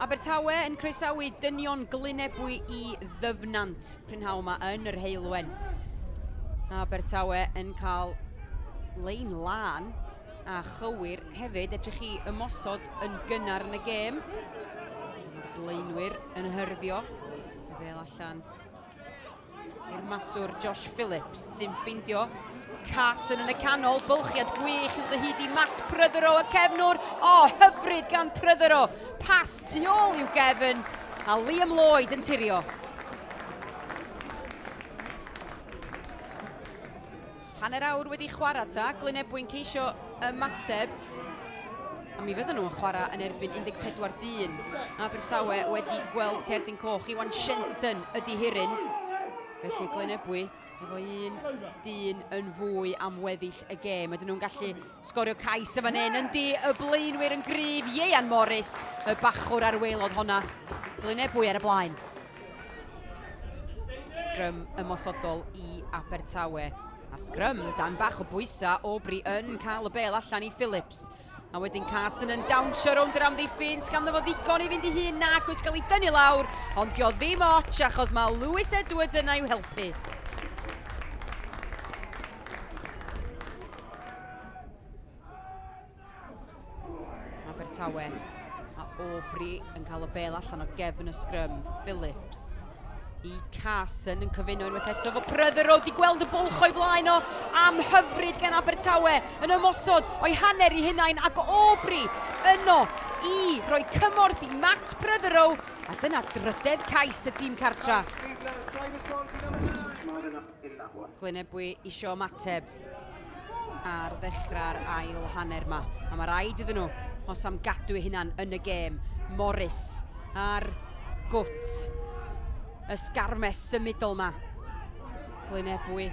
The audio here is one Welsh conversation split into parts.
Abertawe yn croesawu dynion Glynebwy i Dyfnant. Prynhaw yma yn yr heilwen. Abertawe yn cael lein lan a chywir hefyd. Edrych chi ymosod yn gynnar yn y gêm. Mae'r blaenwyr yn hyrddio. Fel allan i'r maswr Josh Phillips sy'n ffeindio Carson yn y canol, bylchiad gwych i'w hyd i Matt Prythero y cefnwr. Hyfryd gan Prythero. Pas tu ôl i'w gefn a Liam Lloyd yn tirio. Hanner awr wedi chwarae ta, Glynebwy'n ceisio ymateb. A mi fydden nhw'n chwarae yn erbyn 14-1. Abertawe wedi gweld cerdyn coch. Iwan Shenton ydi Hirin. Felly Glynebwy efo un dyn yn fwy am weddill y gêm. Ydyn nhw'n gallu sgorio cais y fan hyn. Yndi y blaenwyr yn gryf. Ieuan Morris, y bachwr ar waelod honna. Glynebwy ar y blaen. Sgrym ymosodol i Abertawe. A'r sgrym dan bach o bwysa, Aubrey yn cael y bel allan i Phillips. A wedyn Carson yn dawnsio rownd yr amddiffyn, ganddo fo ddigon i fynd i hun nag oes cael ei dynnu lawr, ond dio ddim ots achos mae Lewis Edwards yna i'w helpu. Abertawe a Aubrey yn cael y bel allan o gefn y sgrym. Phillips i Carson yn cyfuno unwaith eto fo Prythero di gweld y bwlch o'i flaen o am hyfryd gan Abertawe yn ymosod o'i hanner i hunain ac Aubrey yno i roi cymorth i Matt Prythero a dyna drydedd cais y tîm cartra. Glynebwy isio ymateb ar ddechrau'r ail hanner ma a mae rhaid iddyn nhw os am gadw eu hunan yn y gêm. Morris ar gwt. Ysgarmes symudol ma. Glynebwy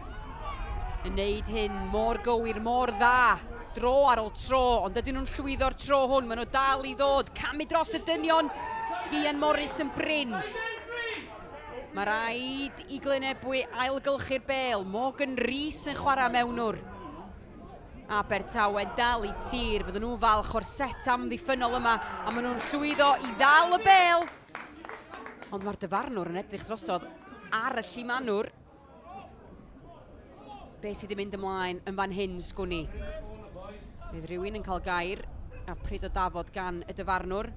yn neud hyn mor gywir, mor dda. Dro ar ôl tro, ond ydyn nhw'n llwyddo'r tro hwn. Maen nhw dal i ddod, camu dros y dynion. Iwan Morris yn bryn. Mae rhaid i Glynebwy ailgylchu'r bel. Morgan Rhys yn chwarae mewnwr. Abertawe dal i tir. Fydden nhw'n falch o'r set amddiffynol yma. A maen nhw'n llwyddo i ddal y bel. Ond mae'r dyfarnwr yn edrych drosodd ar y llimanwr. Be sydd wedi mynd ymlaen yn fan hyn sgwni. Bydd rhywun yn cael gair a pryd o dafod gan y dyfarnwr.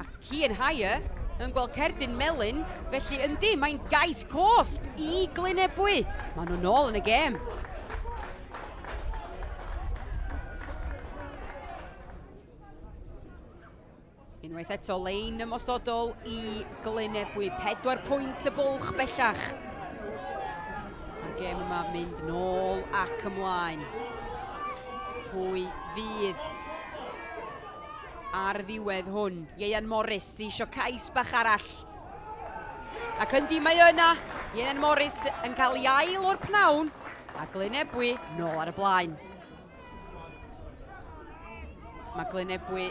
A Cian Hyer yn gweld cerdyn melyn. Felly yndi, mae'n gais cosb i Glynebwy. Maen nhw'n ôl yn y gêm. Unwaith eto lein ymosodol i Glynebwy. 4 pwynt y bwlch bellach. Mae'r gêm yma mynd nôl ac ymlaen. Pwy fydd ar ddiwedd hwn? Ieuan Morris isio cais bach arall. Ac yndi mae yna. Ieuan Morris yn cael ei ail o'r pnawn. A Glynebwy nôl ar y blaen. Mae Glynebwy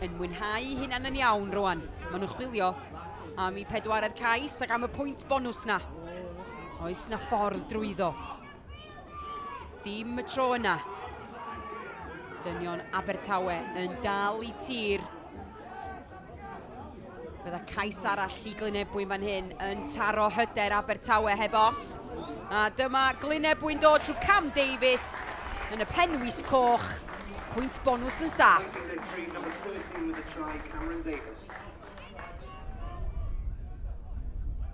yn mwynhau hunan yn iawn rwan. Maen nhw'n chwilio am i 4 cais ac am y pwynt bonws na. Oes na ffordd drwyddo. Dim y tro yna. Dynion Abertawe yn dal i tir. Bydda cais arall i Glynebwy fan hyn yn taro hyder Abertawe heb os. A dyma Glynebwy'n dod trwy Cam Davies yn y penwys coch. Pwynt bonws yn saff.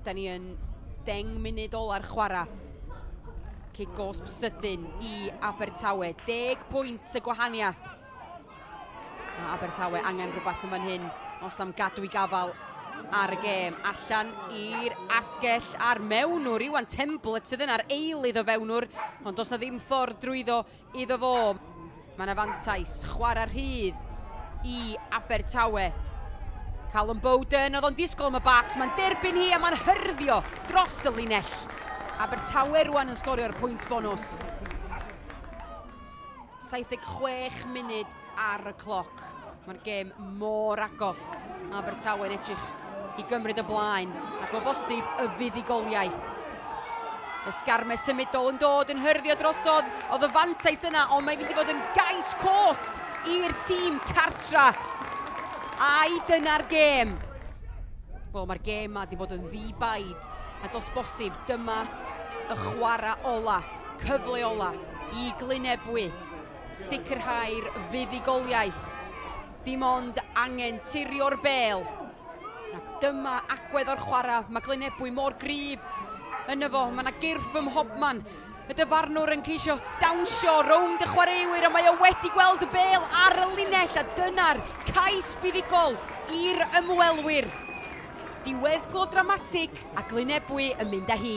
Da ni yn 10 munud ola'r chwarae. Kick-off sydyn i Abertawe. 10 pwynt y gwahaniaeth. Abertawe angen rhywbeth yn fan hyn os am gadw i gafal ar y gêm. Allan i'r asgell a'r mewnwr. Iwan Templett sydd yn ar eilydd o fewnwr. Ond does na ddim ffordd drwyddo iddo fo. Mae yna fantais chwarae rhydd i Abertawe. Callum Bowden, oedd o'n disgwyl am y bas. Mae'n derbyn hi a mae'n hyrddio dros y linell. Abertawe rwan yn sgorio'r pwynt bonws. 76 munud ar y cloc. Mae'r gêm mor agos. Abertawe yn edrych i gymryd y blaen. Ac o bosib y fuddugoliaeth. Ysgarme symudol yn dod yn hyrddio drosodd. Oedd y fantais yna, ond mae'n mynd i fod yn gais cosb i'r tîm cartra. Ai dyna'r gêm? Wel, mae'r gêm ma wedi bod yn ddibaid, a dos bosib dyma y chwarae ola, cyfle ola i Glynebwy sicrhau'r fuddugoliaeth. Dim ond angen tirio'r bêl. A dyma agwedd o'r chwarae, mae Glynebwy mor gryf yna fo, mae yna gyrff ym mhobman. Y dyfarnwr yn ceisio dawnsio rownd y chwaraewyr, a mae o wedi gweld y bêl ar y linell, a dyna'r cais buddigol i'r ymwelwyr. Diweddglo dramatig a Glynebwy yn mynd â hi.